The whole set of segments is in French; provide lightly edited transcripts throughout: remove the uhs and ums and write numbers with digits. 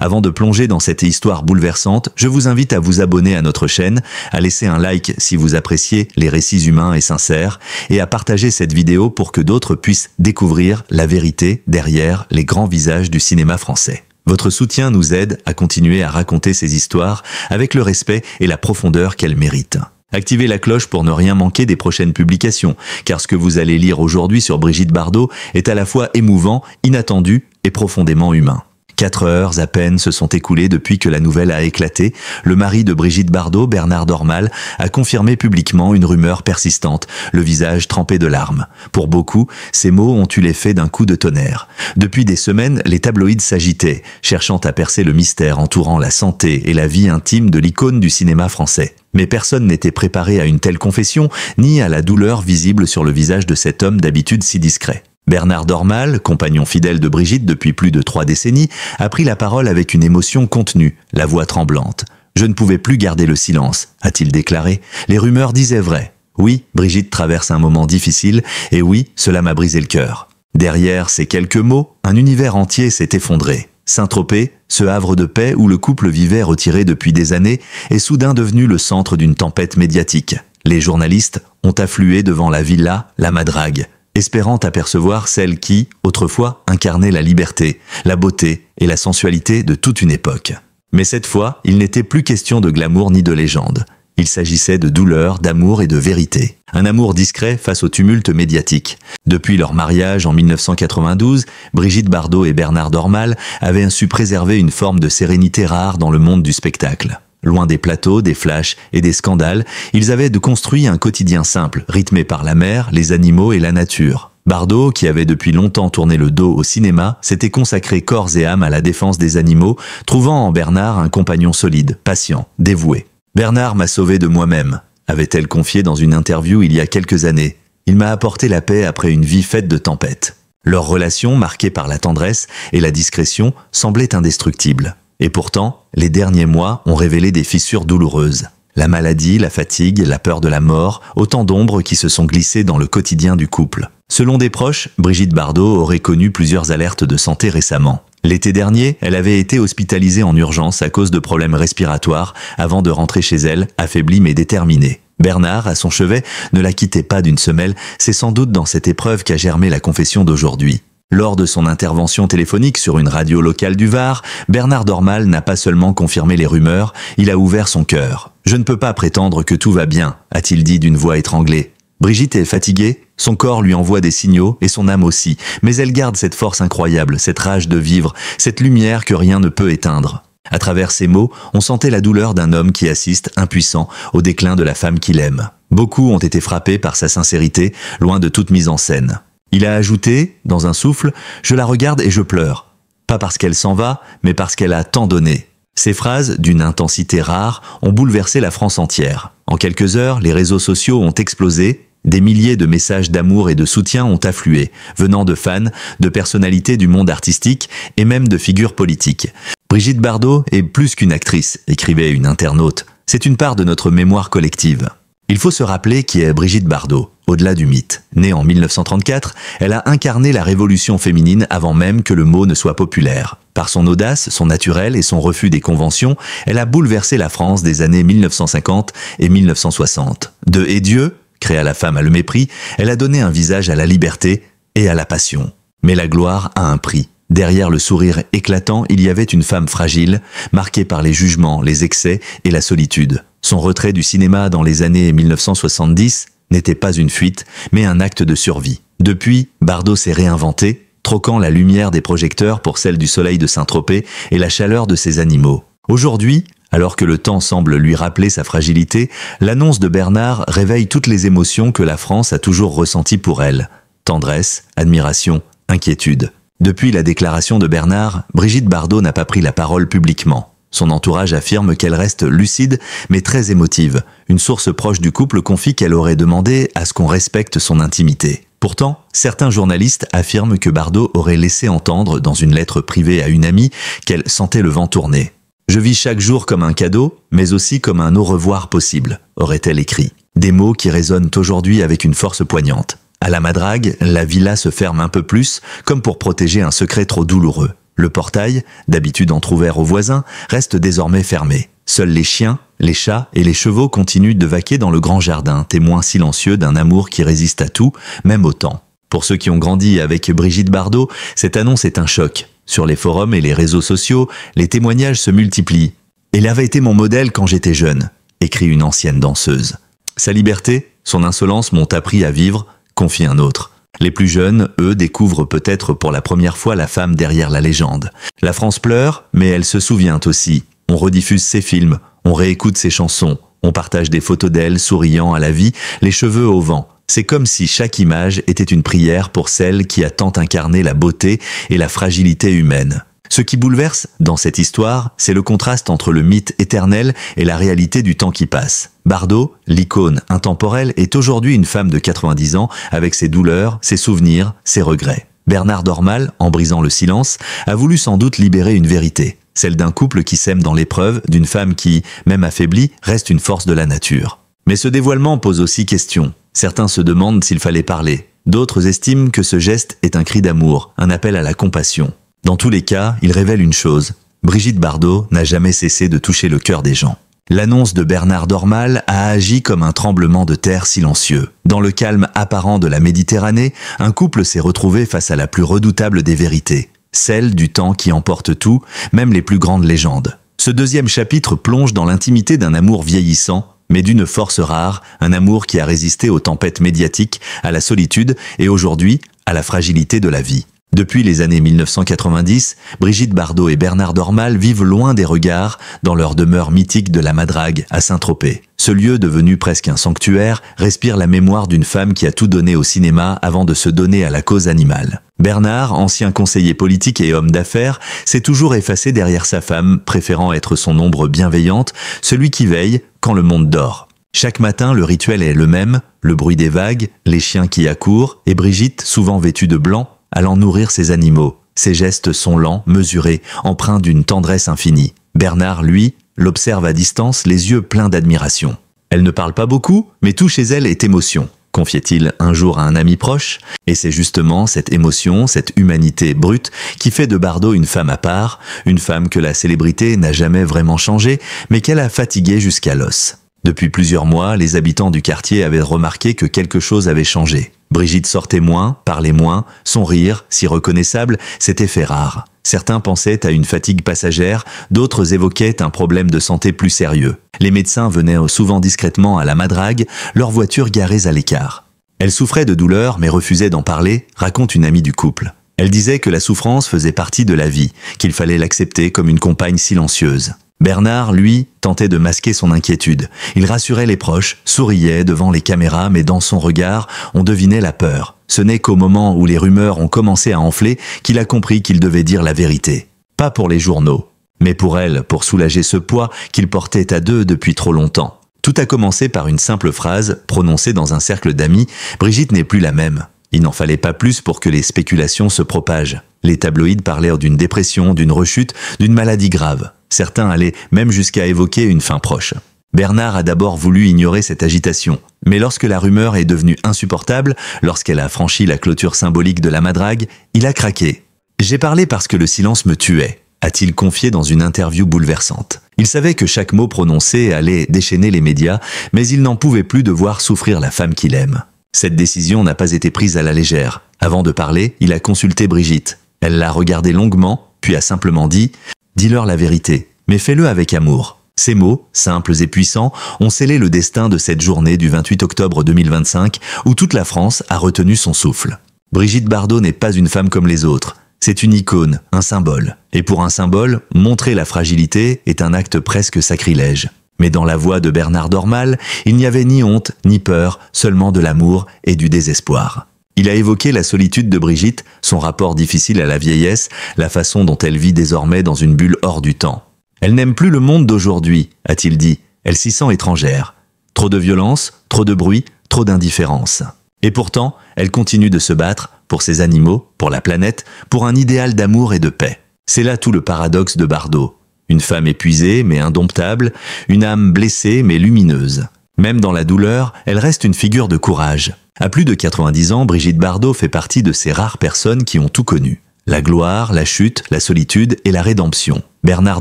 Avant de plonger dans cette histoire bouleversante, je vous invite à vous abonner à notre chaîne, à laisser un like si vous appréciez les récits humains et sincères, et à partager cette vidéo pour que d'autres puissent découvrir la vérité derrière les grands visages du cinéma français. Votre soutien nous aide à continuer à raconter ces histoires avec le respect et la profondeur qu'elles méritent. Activez la cloche pour ne rien manquer des prochaines publications, car ce que vous allez lire aujourd'hui sur Brigitte Bardot est à la fois émouvant, inattendu et profondément humain. 4 heures à peine se sont écoulées depuis que la nouvelle a éclaté. Le mari de Brigitte Bardot, Bernard Dormal, a confirmé publiquement une rumeur persistante, le visage trempé de larmes. Pour beaucoup, ces mots ont eu l'effet d'un coup de tonnerre. Depuis des semaines, les tabloïds s'agitaient, cherchant à percer le mystère entourant la santé et la vie intime de l'icône du cinéma français. Mais personne n'était préparé à une telle confession, ni à la douleur visible sur le visage de cet homme d'habitude si discret. Bernard Dormal, compagnon fidèle de Brigitte depuis plus de 3 décennies, a pris la parole avec une émotion contenue, la voix tremblante. « Je ne pouvais plus garder le silence », a-t-il déclaré. Les rumeurs disaient vrai. Oui, Brigitte traverse un moment difficile, et oui, cela m'a brisé le cœur. Derrière ces quelques mots, un univers entier s'est effondré. Saint-Tropez, ce havre de paix où le couple vivait retiré depuis des années, est soudain devenu le centre d'une tempête médiatique. Les journalistes ont afflué devant la villa La Madrague, espérant apercevoir celle qui, autrefois, incarnait la liberté, la beauté et la sensualité de toute une époque. Mais cette fois, il n'était plus question de glamour ni de légende. Il s'agissait de douleur, d'amour et de vérité. Un amour discret face au tumulte médiatique. Depuis leur mariage en 1992, Brigitte Bardot et Bernard Dormal avaient su préserver une forme de sérénité rare dans le monde du spectacle. Loin des plateaux, des flashs et des scandales, ils avaient construit un quotidien simple, rythmé par la mer, les animaux et la nature. Bardot, qui avait depuis longtemps tourné le dos au cinéma, s'était consacré corps et âme à la défense des animaux, trouvant en Bernard un compagnon solide, patient, dévoué. « Bernard m'a sauvé de moi-même », avait-elle confié dans une interview il y a quelques années. « Il m'a apporté la paix après une vie faite de tempêtes. » Leur relation, marquée par la tendresse et la discrétion, semblait indestructible. Et pourtant, les derniers mois ont révélé des fissures douloureuses. La maladie, la fatigue, la peur de la mort, autant d'ombres qui se sont glissées dans le quotidien du couple. Selon des proches, Brigitte Bardot aurait connu plusieurs alertes de santé récemment. L'été dernier, elle avait été hospitalisée en urgence à cause de problèmes respiratoires avant de rentrer chez elle, affaiblie mais déterminée. Bernard, à son chevet, ne la quittait pas d'une semelle, c'est sans doute dans cette épreuve qu'a germé la confession d'aujourd'hui. Lors de son intervention téléphonique sur une radio locale du Var, Bernard Dormal n'a pas seulement confirmé les rumeurs, il a ouvert son cœur. « Je ne peux pas prétendre que tout va bien », a-t-il dit d'une voix étranglée. Brigitte est fatiguée, son corps lui envoie des signaux et son âme aussi, mais elle garde cette force incroyable, cette rage de vivre, cette lumière que rien ne peut éteindre. À travers ces mots, on sentait la douleur d'un homme qui assiste, impuissant, au déclin de la femme qu'il aime. Beaucoup ont été frappés par sa sincérité, loin de toute mise en scène. Il a ajouté, dans un souffle, « Je la regarde et je pleure. Pas parce qu'elle s'en va, mais parce qu'elle a tant donné. » Ces phrases, d'une intensité rare, ont bouleversé la France entière. En quelques heures, les réseaux sociaux ont explosé. Des milliers de messages d'amour et de soutien ont afflué, venant de fans, de personnalités du monde artistique et même de figures politiques. « Brigitte Bardot est plus qu'une actrice », écrivait une internaute. « C'est une part de notre mémoire collective. » Il faut se rappeler qui est Brigitte Bardot, au-delà du mythe. Née en 1934, elle a incarné la révolution féminine avant même que le mot ne soit populaire. Par son audace, son naturel et son refus des conventions, elle a bouleversé la France des années 1950 et 1960. De « Et Dieu », créa la femme à le mépris, elle a donné un visage à la liberté et à la passion. Mais la gloire a un prix. Derrière le sourire éclatant, il y avait une femme fragile, marquée par les jugements, les excès et la solitude. Son retrait du cinéma dans les années 1970 n'était pas une fuite, mais un acte de survie. Depuis, Bardot s'est réinventé, troquant la lumière des projecteurs pour celle du soleil de Saint-Tropez et la chaleur de ses animaux. Aujourd'hui, alors que le temps semble lui rappeler sa fragilité, l'annonce de Bernard réveille toutes les émotions que la France a toujours ressenties pour elle. Tendresse, admiration, inquiétude. Depuis la déclaration de Bernard, Brigitte Bardot n'a pas pris la parole publiquement. Son entourage affirme qu'elle reste lucide mais très émotive. Une source proche du couple confie qu'elle aurait demandé à ce qu'on respecte son intimité. Pourtant, certains journalistes affirment que Bardot aurait laissé entendre dans une lettre privée à une amie qu'elle sentait le vent tourner. « Je vis chaque jour comme un cadeau, mais aussi comme un au revoir possible », aurait-elle écrit. Des mots qui résonnent aujourd'hui avec une force poignante. À la Madrague, la villa se ferme un peu plus, comme pour protéger un secret trop douloureux. Le portail, d'habitude entrouvert aux voisins, reste désormais fermé. Seuls les chiens, les chats et les chevaux continuent de vaquer dans le grand jardin, témoins silencieux d'un amour qui résiste à tout, même au temps. Pour ceux qui ont grandi avec Brigitte Bardot, cette annonce est un choc. Sur les forums et les réseaux sociaux, les témoignages se multiplient. « Elle avait été mon modèle quand j'étais jeune », écrit une ancienne danseuse. Sa liberté, son insolence m'ont appris à vivre, confie un autre. Les plus jeunes, eux, découvrent peut-être pour la première fois la femme derrière la légende. La France pleure, mais elle se souvient aussi. On rediffuse ses films, on réécoute ses chansons, on partage des photos d'elle souriant à la vie, les cheveux au vent. C'est comme si chaque image était une prière pour celle qui a tant incarné la beauté et la fragilité humaine. Ce qui bouleverse, dans cette histoire, c'est le contraste entre le mythe éternel et la réalité du temps qui passe. Bardot, l'icône intemporelle, est aujourd'hui une femme de 90 ans avec ses douleurs, ses souvenirs, ses regrets. Bernard Dormal, en brisant le silence, a voulu sans doute libérer une vérité. Celle d'un couple qui s'aime dans l'épreuve, d'une femme qui, même affaiblie, reste une force de la nature. Mais ce dévoilement pose aussi question. Certains se demandent s'il fallait parler. D'autres estiment que ce geste est un cri d'amour, un appel à la compassion. Dans tous les cas, il révèle une chose. Brigitte Bardot n'a jamais cessé de toucher le cœur des gens. L'annonce de Bernard Dormal a agi comme un tremblement de terre silencieux. Dans le calme apparent de la Méditerranée, un couple s'est retrouvé face à la plus redoutable des vérités. Celle du temps qui emporte tout, même les plus grandes légendes. Ce deuxième chapitre plonge dans l'intimité d'un amour vieillissant, mais d'une force rare, un amour qui a résisté aux tempêtes médiatiques, à la solitude et aujourd'hui à la fragilité de la vie. Depuis les années 1990, Brigitte Bardot et Bernard Dormal vivent loin des regards dans leur demeure mythique de la Madrague à Saint-Tropez. Ce lieu, devenu presque un sanctuaire, respire la mémoire d'une femme qui a tout donné au cinéma avant de se donner à la cause animale. Bernard, ancien conseiller politique et homme d'affaires, s'est toujours effacé derrière sa femme, préférant être son ombre bienveillante, celui qui veille quand le monde dort. Chaque matin, le rituel est le même, le bruit des vagues, les chiens qui accourent, et Brigitte, souvent vêtue de blanc, allant nourrir ses animaux. Ses gestes sont lents, mesurés, empreints d'une tendresse infinie. Bernard, lui, l'observe à distance, les yeux pleins d'admiration. Elle ne parle pas beaucoup, mais tout chez elle est émotion, confiait-il un jour à un ami proche, et c'est justement cette émotion, cette humanité brute qui fait de Bardot une femme à part, une femme que la célébrité n'a jamais vraiment changée, mais qu'elle a fatiguée jusqu'à l'os. Depuis plusieurs mois, les habitants du quartier avaient remarqué que quelque chose avait changé. Brigitte sortait moins, parlait moins, son rire, si reconnaissable, s'était fait rare. Certains pensaient à une fatigue passagère, d'autres évoquaient un problème de santé plus sérieux. Les médecins venaient souvent discrètement à la Madrague, leurs voitures garées à l'écart. Elle souffrait de douleurs mais refusait d'en parler, raconte une amie du couple. Elle disait que la souffrance faisait partie de la vie, qu'il fallait l'accepter comme une compagne silencieuse. Bernard, lui, tentait de masquer son inquiétude. Il rassurait les proches, souriait devant les caméras, mais dans son regard, on devinait la peur. Ce n'est qu'au moment où les rumeurs ont commencé à enfler qu'il a compris qu'il devait dire la vérité. Pas pour les journaux, mais pour elle, pour soulager ce poids qu'il portait à deux depuis trop longtemps. Tout a commencé par une simple phrase, prononcée dans un cercle d'amis, « Brigitte n'est plus la même ». Il n'en fallait pas plus pour que les spéculations se propagent. Les tabloïds parlèrent d'une dépression, d'une rechute, d'une maladie grave. Certains allaient même jusqu'à évoquer une fin proche. Bernard a d'abord voulu ignorer cette agitation. Mais lorsque la rumeur est devenue insupportable, lorsqu'elle a franchi la clôture symbolique de la Madrague, il a craqué. « J'ai parlé parce que le silence me tuait », a-t-il confié dans une interview bouleversante. Il savait que chaque mot prononcé allait déchaîner les médias, mais il n'en pouvait plus de voir souffrir la femme qu'il aime. Cette décision n'a pas été prise à la légère. Avant de parler, il a consulté Brigitte. Elle l'a regardé longuement, puis a simplement dit « Dis-leur la vérité, mais fais-le avec amour ». Ces mots, simples et puissants, ont scellé le destin de cette journée du 28 octobre 2025 où toute la France a retenu son souffle. Brigitte Bardot n'est pas une femme comme les autres. C'est une icône, un symbole. Et pour un symbole, montrer la fragilité est un acte presque sacrilège. Mais dans la voix de Bernard Dormal, il n'y avait ni honte, ni peur, seulement de l'amour et du désespoir. Il a évoqué la solitude de Brigitte, son rapport difficile à la vieillesse, la façon dont elle vit désormais dans une bulle hors du temps. Elle n'aime plus le monde d'aujourd'hui, a-t-il dit. Elle s'y sent étrangère. Trop de violence, trop de bruit, trop d'indifférence. Et pourtant, elle continue de se battre pour ses animaux, pour la planète, pour un idéal d'amour et de paix. C'est là tout le paradoxe de Bardot. Une femme épuisée mais indomptable, une âme blessée mais lumineuse. Même dans la douleur, elle reste une figure de courage. À plus de 90 ans, Brigitte Bardot fait partie de ces rares personnes qui ont tout connu. La gloire, la chute, la solitude et la rédemption. Bernard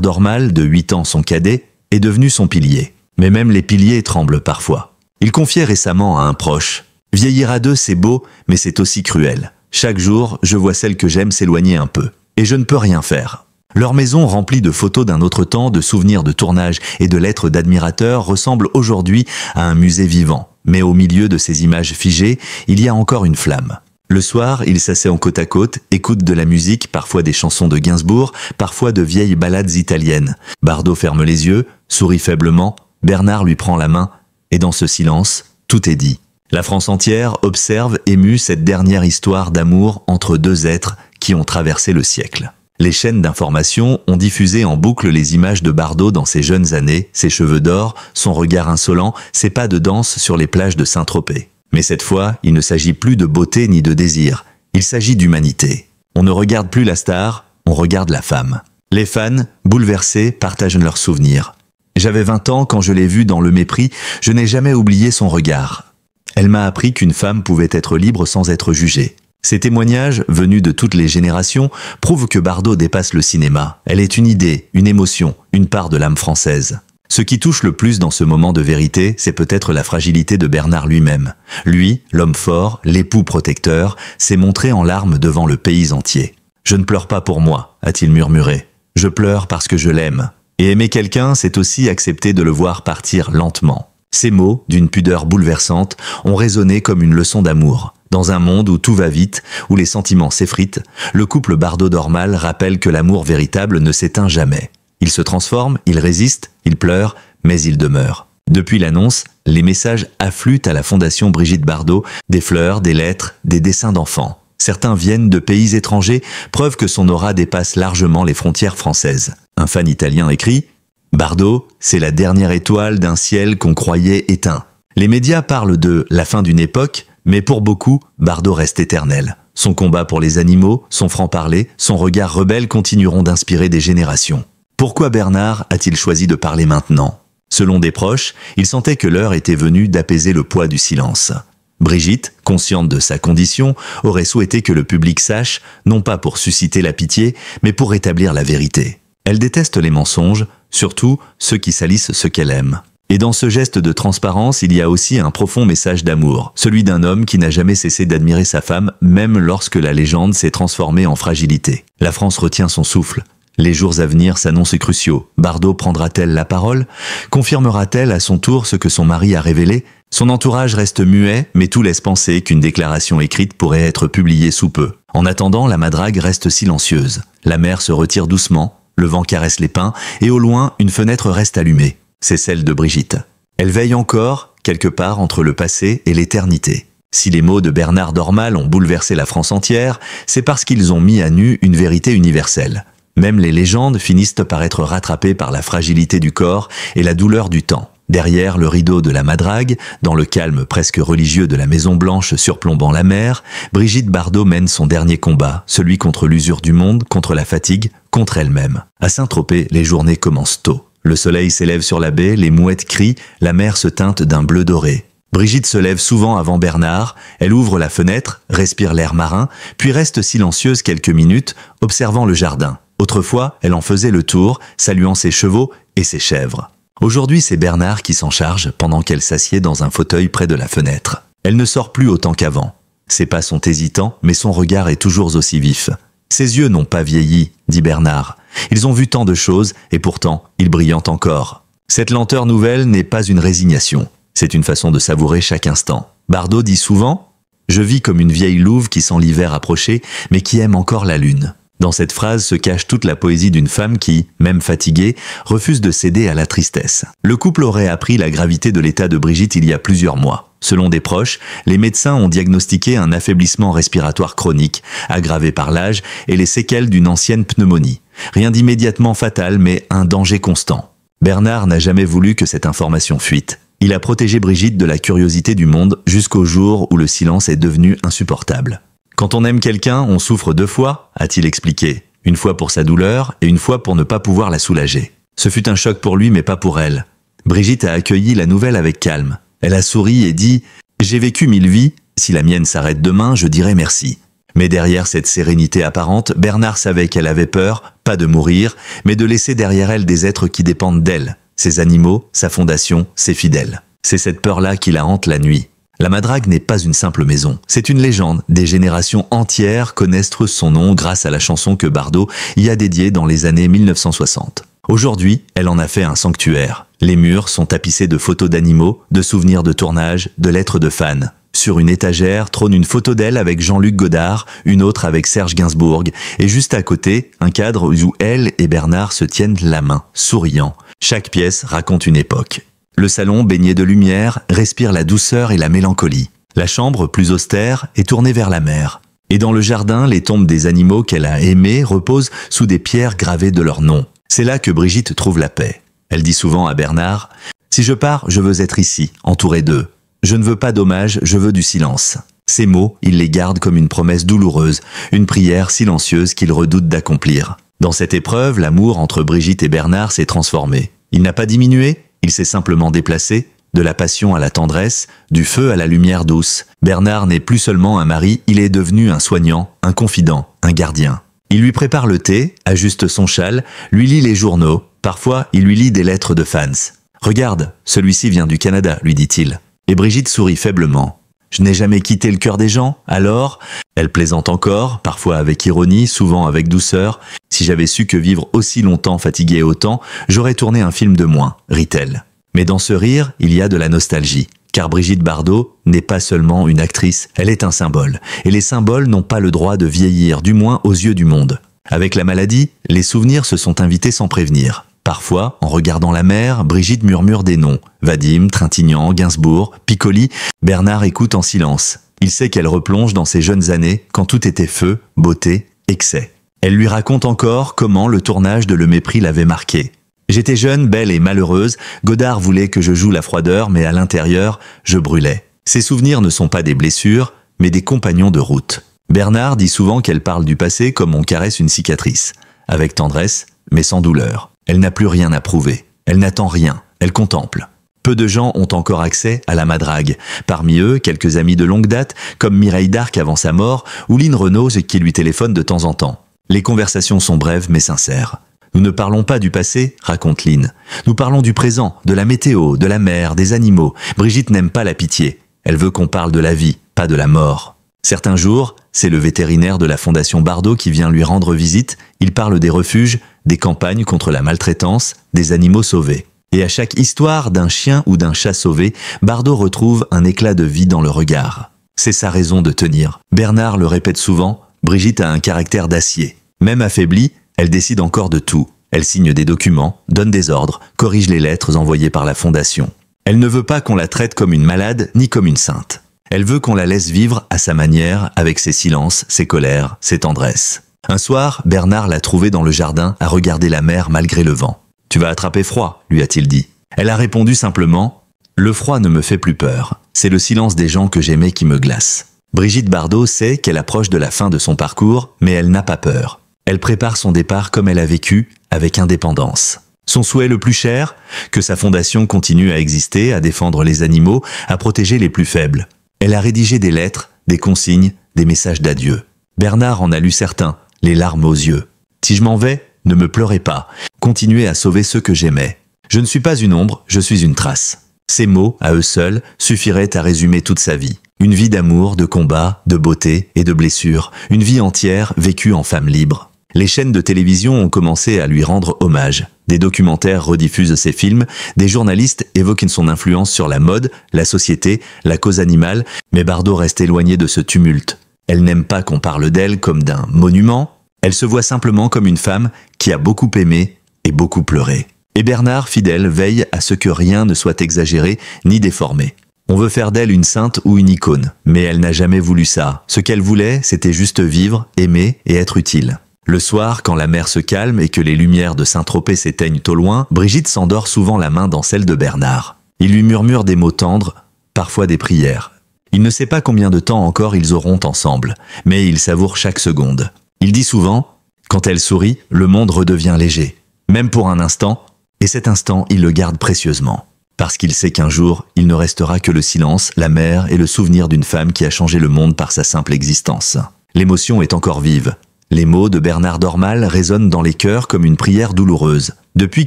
Dormal, de 8 ans son cadet, est devenu son pilier. Mais même les piliers tremblent parfois. Il confiait récemment à un proche « Vieillir à deux, c'est beau, mais c'est aussi cruel. Chaque jour, je vois celle que j'aime s'éloigner un peu. Et je ne peux rien faire. » Leur maison remplie de photos d'un autre temps, de souvenirs de tournage et de lettres d'admirateurs ressemble aujourd'hui à un musée vivant. Mais au milieu de ces images figées, il y a encore une flamme. Le soir, ils s'asseyent côte à côte, écoutent de la musique, parfois des chansons de Gainsbourg, parfois de vieilles ballades italiennes. Bardot ferme les yeux, sourit faiblement, Bernard lui prend la main, et dans ce silence, tout est dit. La France entière observe émue cette dernière histoire d'amour entre deux êtres qui ont traversé le siècle. Les chaînes d'information ont diffusé en boucle les images de Bardot dans ses jeunes années, ses cheveux d'or, son regard insolent, ses pas de danse sur les plages de Saint-Tropez. Mais cette fois, il ne s'agit plus de beauté ni de désir, il s'agit d'humanité. On ne regarde plus la star, on regarde la femme. Les fans, bouleversés, partagent leurs souvenirs. J'avais 20 ans quand je l'ai vue dans Le Mépris, je n'ai jamais oublié son regard. Elle m'a appris qu'une femme pouvait être libre sans être jugée. Ces témoignages, venus de toutes les générations, prouvent que Bardot dépasse le cinéma. Elle est une idée, une émotion, une part de l'âme française. Ce qui touche le plus dans ce moment de vérité, c'est peut-être la fragilité de Bernard lui-même. Lui, l'homme fort, l'époux protecteur, s'est montré en larmes devant le pays entier. « Je ne pleure pas pour moi », a-t-il murmuré. « Je pleure parce que je l'aime. » Et aimer quelqu'un, c'est aussi accepter de le voir partir lentement. Ces mots, d'une pudeur bouleversante, ont résonné comme une leçon d'amour. Dans un monde où tout va vite, où les sentiments s'effritent, le couple Bardot-Dormal rappelle que l'amour véritable ne s'éteint jamais. Il se transforme, il résiste, il pleure, mais il demeure. Depuis l'annonce, les messages affluent à la Fondation Brigitte Bardot, des fleurs, des lettres, des dessins d'enfants. Certains viennent de pays étrangers, preuve que son aura dépasse largement les frontières françaises. Un fan italien écrit « Bardot, c'est la dernière étoile d'un ciel qu'on croyait éteint. » Les médias parlent de la fin d'une époque, mais pour beaucoup, Bardot reste éternel. Son combat pour les animaux, son franc-parler, son regard rebelle continueront d'inspirer des générations. Pourquoi Bernard a-t-il choisi de parler maintenant? Selon des proches, il sentait que l'heure était venue d'apaiser le poids du silence. Brigitte, consciente de sa condition, aurait souhaité que le public sache, non pas pour susciter la pitié, mais pour rétablir la vérité. Elle déteste les mensonges, surtout ceux qui salissent ce qu'elle aime. Et dans ce geste de transparence, il y a aussi un profond message d'amour, celui d'un homme qui n'a jamais cessé d'admirer sa femme, même lorsque la légende s'est transformée en fragilité. La France retient son souffle. Les jours à venir s'annoncent cruciaux. Bardot prendra-t-elle la parole? Confirmera-t-elle à son tour ce que son mari a révélé? Son entourage reste muet, mais tout laisse penser qu'une déclaration écrite pourrait être publiée sous peu. En attendant, la madrague reste silencieuse. La mer se retire doucement, le vent caresse les pins, et au loin, une fenêtre reste allumée. C'est celle de Brigitte. Elle veille encore, quelque part entre le passé et l'éternité. Si les mots de Bernard Dormal ont bouleversé la France entière, c'est parce qu'ils ont mis à nu une vérité universelle. Même les légendes finissent par être rattrapées par la fragilité du corps et la douleur du temps. Derrière le rideau de la madrague, dans le calme presque religieux de la Maison Blanche surplombant la mer, Brigitte Bardot mène son dernier combat, celui contre l'usure du monde, contre la fatigue, contre elle-même. À Saint-Tropez, les journées commencent tôt. Le soleil s'élève sur la baie, les mouettes crient, la mer se teinte d'un bleu doré. Brigitte se lève souvent avant Bernard, elle ouvre la fenêtre, respire l'air marin, puis reste silencieuse quelques minutes, observant le jardin. Autrefois, elle en faisait le tour, saluant ses chevaux et ses chèvres. Aujourd'hui, c'est Bernard qui s'en charge pendant qu'elle s'assied dans un fauteuil près de la fenêtre. Elle ne sort plus autant qu'avant. Ses pas sont hésitants, mais son regard est toujours aussi vif. Ses yeux n'ont pas vieilli, dit Bernard. Ils ont vu tant de choses, et pourtant, ils brillent encore. Cette lenteur nouvelle n'est pas une résignation. C'est une façon de savourer chaque instant. Bardot dit souvent « Je vis comme une vieille louve qui sent l'hiver approcher, mais qui aime encore la lune ». Dans cette phrase se cache toute la poésie d'une femme qui, même fatiguée, refuse de céder à la tristesse. Le couple aurait appris la gravité de l'état de Brigitte il y a plusieurs mois. Selon des proches, les médecins ont diagnostiqué un affaiblissement respiratoire chronique, aggravé par l'âge et les séquelles d'une ancienne pneumonie. Rien d'immédiatement fatal, mais un danger constant. Bernard n'a jamais voulu que cette information fuite. Il a protégé Brigitte de la curiosité du monde jusqu'au jour où le silence est devenu insupportable. Quand on aime quelqu'un, on souffre 2 fois, a-t-il expliqué. Une fois pour sa douleur et une fois pour ne pas pouvoir la soulager. Ce fut un choc pour lui, mais pas pour elle. Brigitte a accueilli la nouvelle avec calme. Elle a souri et dit « J'ai vécu 1000 vies, si la mienne s'arrête demain, je dirai merci. » Mais derrière cette sérénité apparente, Bernard savait qu'elle avait peur, pas de mourir, mais de laisser derrière elle des êtres qui dépendent d'elle, ses animaux, sa fondation, ses fidèles. C'est cette peur-là qui la hante la nuit. La Madrague n'est pas une simple maison, c'est une légende. Des générations entières connaissent son nom grâce à la chanson que Bardot y a dédiée dans les années 1960. Aujourd'hui, elle en a fait un sanctuaire. Les murs sont tapissés de photos d'animaux, de souvenirs de tournage, de lettres de fans. Sur une étagère trône une photo d'elle avec Jean-Luc Godard, une autre avec Serge Gainsbourg, et juste à côté, un cadre où elle et Bernard se tiennent la main, souriant. Chaque pièce raconte une époque. Le salon, baigné de lumière, respire la douceur et la mélancolie. La chambre, plus austère, est tournée vers la mer. Et dans le jardin, les tombes des animaux qu'elle a aimés reposent sous des pierres gravées de leur nom. C'est là que Brigitte trouve la paix. Elle dit souvent à Bernard « Si je pars, je veux être ici, entouré d'eux. Je ne veux pas d'hommage, je veux du silence. » Ces mots, il les garde comme une promesse douloureuse, une prière silencieuse qu'il redoute d'accomplir. Dans cette épreuve, l'amour entre Brigitte et Bernard s'est transformé. Il n'a pas diminué, il s'est simplement déplacé, de la passion à la tendresse, du feu à la lumière douce. Bernard n'est plus seulement un mari, il est devenu un soignant, un confident, un gardien. Il lui prépare le thé, ajuste son châle, lui lit les journaux. Parfois, il lui lit des lettres de fans. « Regarde, celui-ci vient du Canada, lui dit-il. » Et Brigitte sourit faiblement. « Je n'ai jamais quitté le cœur des gens, alors ?» Elle plaisante encore, parfois avec ironie, souvent avec douceur. « Si j'avais su que vivre aussi longtemps fatiguait autant, j'aurais tourné un film de moins, rit-elle. » Mais dans ce rire, il y a de la nostalgie. Car Brigitte Bardot n'est pas seulement une actrice, elle est un symbole. Et les symboles n'ont pas le droit de vieillir, du moins aux yeux du monde. Avec la maladie, les souvenirs se sont invités sans prévenir. Parfois, en regardant la mer, Brigitte murmure des noms. Vadim, Trintignant, Gainsbourg, Piccoli. Bernard écoute en silence. Il sait qu'elle replonge dans ses jeunes années, quand tout était feu, beauté, excès. Elle lui raconte encore comment le tournage de Le Mépris l'avait marqué. J'étais jeune, belle et malheureuse. Godard voulait que je joue la froideur, mais à l'intérieur, je brûlais. Ces souvenirs ne sont pas des blessures, mais des compagnons de route. Bernard dit souvent qu'elle parle du passé comme on caresse une cicatrice. Avec tendresse, mais sans douleur. Elle n'a plus rien à prouver. Elle n'attend rien. Elle contemple. Peu de gens ont encore accès à la Madrague. Parmi eux, quelques amis de longue date, comme Mireille d'Arc avant sa mort, ou Lynn Renaud qui lui téléphone de temps en temps. Les conversations sont brèves mais sincères. Nous ne parlons pas du passé, raconte Lynn. Nous parlons du présent, de la météo, de la mer, des animaux. Brigitte n'aime pas la pitié. Elle veut qu'on parle de la vie, pas de la mort. Certains jours, c'est le vétérinaire de la Fondation Bardot qui vient lui rendre visite. Il parle des refuges, des campagnes contre la maltraitance, des animaux sauvés. Et à chaque histoire d'un chien ou d'un chat sauvé, Bardot retrouve un éclat de vie dans le regard. C'est sa raison de tenir. Bernard le répète souvent, Brigitte a un caractère d'acier. Même affaiblie, elle décide encore de tout. Elle signe des documents, donne des ordres, corrige les lettres envoyées par la Fondation. Elle ne veut pas qu'on la traite comme une malade ni comme une sainte. Elle veut qu'on la laisse vivre à sa manière, avec ses silences, ses colères, ses tendresses. Un soir, Bernard l'a trouvée dans le jardin à regarder la mer malgré le vent. « Tu vas attraper froid », lui a-t-il dit. Elle a répondu simplement « Le froid ne me fait plus peur. C'est le silence des gens que j'aimais qui me glace. » Brigitte Bardot sait qu'elle approche de la fin de son parcours, mais elle n'a pas peur. Elle prépare son départ comme elle a vécu, avec indépendance. Son souhait le plus cher, que sa fondation continue à exister, à défendre les animaux, à protéger les plus faibles. Elle a rédigé des lettres, des consignes, des messages d'adieu. Bernard en a lu certains, les larmes aux yeux. « Si je m'en vais, ne me pleurez pas. Continuez à sauver ceux que j'aimais. Je ne suis pas une ombre, je suis une trace. » Ces mots, à eux seuls, suffiraient à résumer toute sa vie. Une vie d'amour, de combat, de beauté et de blessures. Une vie entière vécue en femme libre. Les chaînes de télévision ont commencé à lui rendre hommage. Des documentaires rediffusent ses films, des journalistes évoquent son influence sur la mode, la société, la cause animale, mais Bardot reste éloignée de ce tumulte. Elle n'aime pas qu'on parle d'elle comme d'un monument, elle se voit simplement comme une femme qui a beaucoup aimé et beaucoup pleuré. Et Bernard, fidèle, veille à ce que rien ne soit exagéré ni déformé. On veut faire d'elle une sainte ou une icône, mais elle n'a jamais voulu ça. Ce qu'elle voulait, c'était juste vivre, aimer et être utile. Le soir, quand la mer se calme et que les lumières de Saint-Tropez s'éteignent au loin, Brigitte s'endort souvent la main dans celle de Bernard. Il lui murmure des mots tendres, parfois des prières. Il ne sait pas combien de temps encore ils auront ensemble, mais il savoure chaque seconde. Il dit souvent, quand elle sourit, le monde redevient léger, même pour un instant, et cet instant, il le garde précieusement. Parce qu'il sait qu'un jour, il ne restera que le silence, la mer et le souvenir d'une femme qui a changé le monde par sa simple existence. L'émotion est encore vive. Les mots de Bernard Dormal résonnent dans les cœurs comme une prière douloureuse. Depuis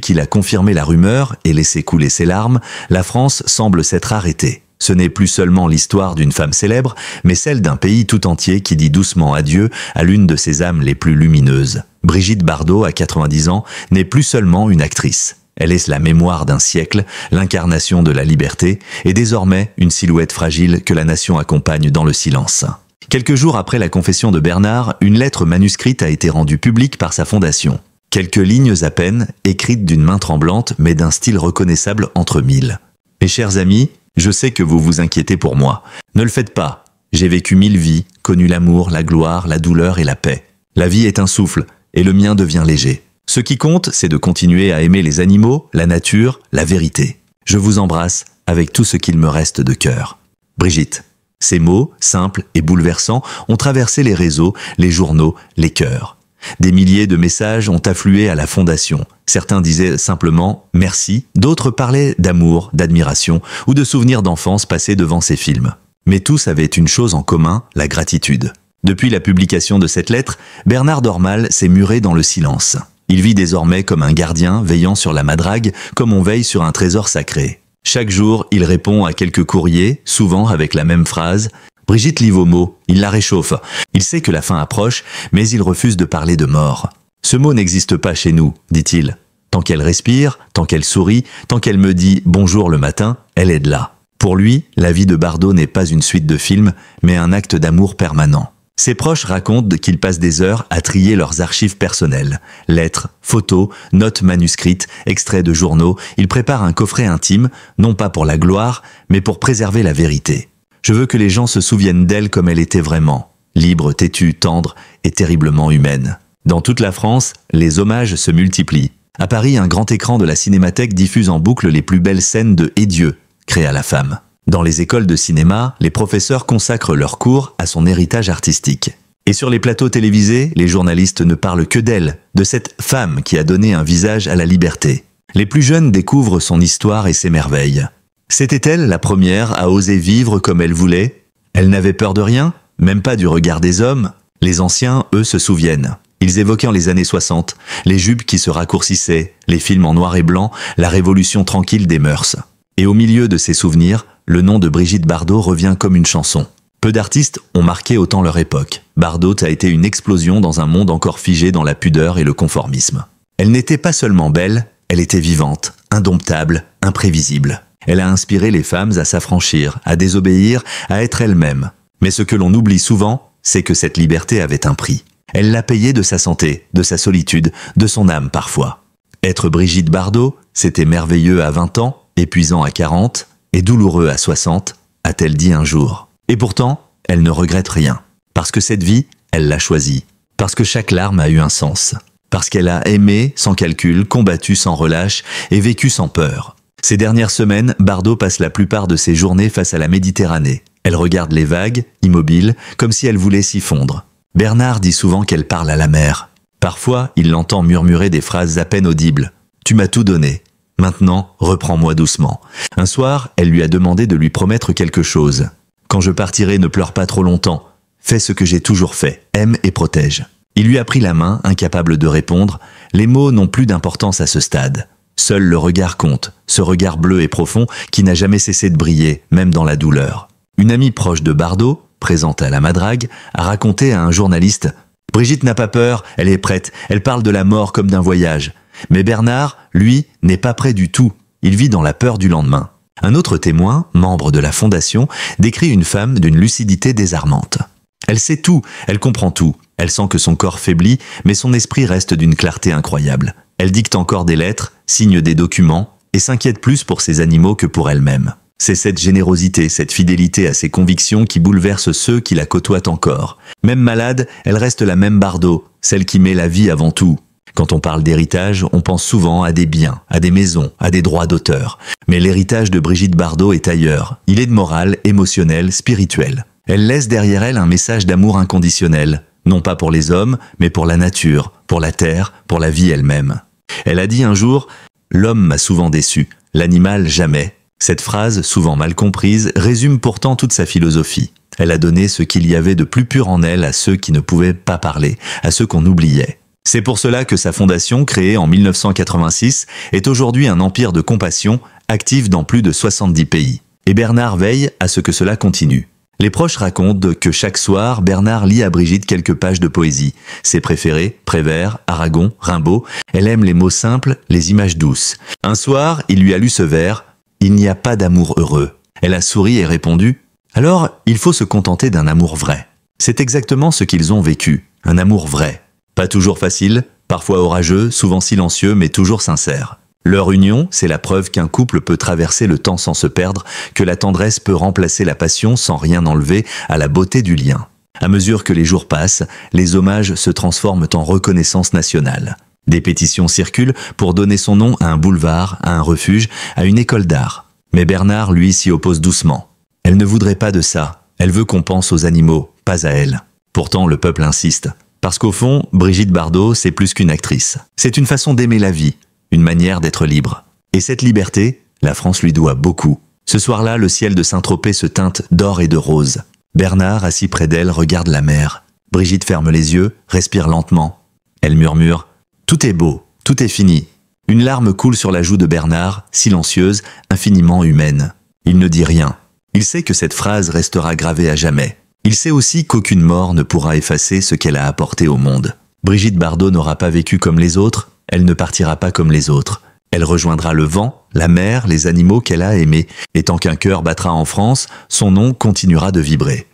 qu'il a confirmé la rumeur et laissé couler ses larmes, la France semble s'être arrêtée. Ce n'est plus seulement l'histoire d'une femme célèbre, mais celle d'un pays tout entier qui dit doucement adieu à l'une de ses âmes les plus lumineuses. Brigitte Bardot, à 90 ans, n'est plus seulement une actrice. Elle est la mémoire d'un siècle, l'incarnation de la liberté, et désormais une silhouette fragile que la nation accompagne dans le silence. Quelques jours après la confession de Bernard, une lettre manuscrite a été rendue publique par sa fondation. Quelques lignes à peine, écrites d'une main tremblante, mais d'un style reconnaissable entre mille. « Mes chers amis, je sais que vous vous inquiétez pour moi. Ne le faites pas. J'ai vécu 1000 vies, connu l'amour, la gloire, la douleur et la paix. La vie est un souffle, et le mien devient léger. Ce qui compte, c'est de continuer à aimer les animaux, la nature, la vérité. Je vous embrasse avec tout ce qu'il me reste de cœur. Brigitte. » Ces mots, simples et bouleversants, ont traversé les réseaux, les journaux, les cœurs. Des milliers de messages ont afflué à la Fondation. Certains disaient simplement « merci », d'autres parlaient d'amour, d'admiration ou de souvenirs d'enfance passés devant ces films. Mais tous avaient une chose en commun, la gratitude. Depuis la publication de cette lettre, Bernard Dormal s'est muré dans le silence. Il vit désormais comme un gardien veillant sur la Madrague, comme on veille sur un trésor sacré. Chaque jour, il répond à quelques courriers, souvent avec la même phrase. Brigitte lit vos mots, il la réchauffe. Il sait que la fin approche, mais il refuse de parler de mort. Ce mot n'existe pas chez nous, dit-il. Tant qu'elle respire, tant qu'elle sourit, tant qu'elle me dit bonjour le matin, elle est là. Pour lui, la vie de Bardot n'est pas une suite de films, mais un acte d'amour permanent. Ses proches racontent qu'il passe des heures à trier leurs archives personnelles. Lettres, photos, notes manuscrites, extraits de journaux, il prépare un coffret intime, non pas pour la gloire, mais pour préserver la vérité. Je veux que les gens se souviennent d'elle comme elle était vraiment, libre, têtue, tendre et terriblement humaine. Dans toute la France, les hommages se multiplient. À Paris, un grand écran de la Cinémathèque diffuse en boucle les plus belles scènes de « Et Dieu » créa la femme. Dans les écoles de cinéma, les professeurs consacrent leurs cours à son héritage artistique. Et sur les plateaux télévisés, les journalistes ne parlent que d'elle, de cette femme qui a donné un visage à la liberté. Les plus jeunes découvrent son histoire et ses merveilles. C'était-elle la première à oser vivre comme elle voulait? Elle n'avait peur de rien, même pas du regard des hommes. Les anciens, eux, se souviennent. Ils évoquaient les années 60, les jupes qui se raccourcissaient, les films en noir et blanc, la révolution tranquille des mœurs. Et au milieu de ces souvenirs, le nom de Brigitte Bardot revient comme une chanson. Peu d'artistes ont marqué autant leur époque. Bardot a été une explosion dans un monde encore figé dans la pudeur et le conformisme. Elle n'était pas seulement belle, elle était vivante, indomptable, imprévisible. Elle a inspiré les femmes à s'affranchir, à désobéir, à être elles-mêmes. Mais ce que l'on oublie souvent, c'est que cette liberté avait un prix. Elle l'a payé de sa santé, de sa solitude, de son âme parfois. Être Brigitte Bardot, c'était merveilleux à 20 ans, épuisant à 40 et douloureux à 60, a-t-elle dit un jour. Et pourtant, elle ne regrette rien. Parce que cette vie, elle l'a choisie. Parce que chaque larme a eu un sens. Parce qu'elle a aimé sans calcul, combattu sans relâche et vécu sans peur. Ces dernières semaines, Bardot passe la plupart de ses journées face à la Méditerranée. Elle regarde les vagues, immobile, comme si elle voulait s'y fondre. Bernard dit souvent qu'elle parle à la mer. Parfois, il l'entend murmurer des phrases à peine audibles. « Tu m'as tout donné. Maintenant, reprends-moi doucement. » Un soir, elle lui a demandé de lui promettre quelque chose. « Quand je partirai, ne pleure pas trop longtemps. Fais ce que j'ai toujours fait. Aime et protège. » Il lui a pris la main, incapable de répondre. Les mots n'ont plus d'importance à ce stade. Seul le regard compte, ce regard bleu et profond qui n'a jamais cessé de briller, même dans la douleur. Une amie proche de Bardot, présente à la Madrague, a raconté à un journaliste « Brigitte n'a pas peur, elle est prête, elle parle de la mort comme d'un voyage. » Mais Bernard, lui, n'est pas prêt du tout. Il vit dans la peur du lendemain. Un autre témoin, membre de la Fondation, décrit une femme d'une lucidité désarmante. Elle sait tout, elle comprend tout. Elle sent que son corps faiblit, mais son esprit reste d'une clarté incroyable. Elle dicte encore des lettres, signe des documents, et s'inquiète plus pour ses animaux que pour elle-même. C'est cette générosité, cette fidélité à ses convictions qui bouleverse ceux qui la côtoient encore. Même malade, elle reste la même Bardot, celle qui met la vie avant tout. Quand on parle d'héritage, on pense souvent à des biens, à des maisons, à des droits d'auteur. Mais l'héritage de Brigitte Bardot est ailleurs. Il est de morale, émotionnel, spirituel. Elle laisse derrière elle un message d'amour inconditionnel. Non pas pour les hommes, mais pour la nature, pour la terre, pour la vie elle-même. Elle a dit un jour « L'homme m'a souvent déçu, l'animal jamais ». Cette phrase, souvent mal comprise, résume pourtant toute sa philosophie. Elle a donné ce qu'il y avait de plus pur en elle à ceux qui ne pouvaient pas parler, à ceux qu'on oubliait. C'est pour cela que sa fondation, créée en 1986, est aujourd'hui un empire de compassion, actif dans plus de 70 pays. Et Bernard veille à ce que cela continue. Les proches racontent que chaque soir, Bernard lit à Brigitte quelques pages de poésie. Ses préférés, Prévert, Aragon, Rimbaud. Elle aime les mots simples, les images douces. Un soir, il lui a lu ce vers « Il n'y a pas d'amour heureux ». Elle a souri et répondu « Alors, il faut se contenter d'un amour vrai ». C'est exactement ce qu'ils ont vécu, un amour vrai. Pas toujours facile, parfois orageux, souvent silencieux, mais toujours sincère. Leur union, c'est la preuve qu'un couple peut traverser le temps sans se perdre, que la tendresse peut remplacer la passion sans rien enlever à la beauté du lien. À mesure que les jours passent, les hommages se transforment en reconnaissance nationale. Des pétitions circulent pour donner son nom à un boulevard, à un refuge, à une école d'art. Mais Bernard, lui, s'y oppose doucement. Elle ne voudrait pas de ça. Elle veut qu'on pense aux animaux, pas à elle. Pourtant, le peuple insiste. Parce qu'au fond, Brigitte Bardot, c'est plus qu'une actrice. C'est une façon d'aimer la vie, une manière d'être libre. Et cette liberté, la France lui doit beaucoup. Ce soir-là, le ciel de Saint-Tropez se teinte d'or et de rose. Bernard, assis près d'elle, regarde la mer. Brigitte ferme les yeux, respire lentement. Elle murmure « Tout est beau, tout est fini ». Une larme coule sur la joue de Bernard, silencieuse, infiniment humaine. Il ne dit rien. Il sait que cette phrase restera gravée à jamais. Il sait aussi qu'aucune mort ne pourra effacer ce qu'elle a apporté au monde. Brigitte Bardot n'aura pas vécu comme les autres, elle ne partira pas comme les autres. Elle rejoindra le vent, la mer, les animaux qu'elle a aimés, et tant qu'un cœur battra en France, son nom continuera de vibrer.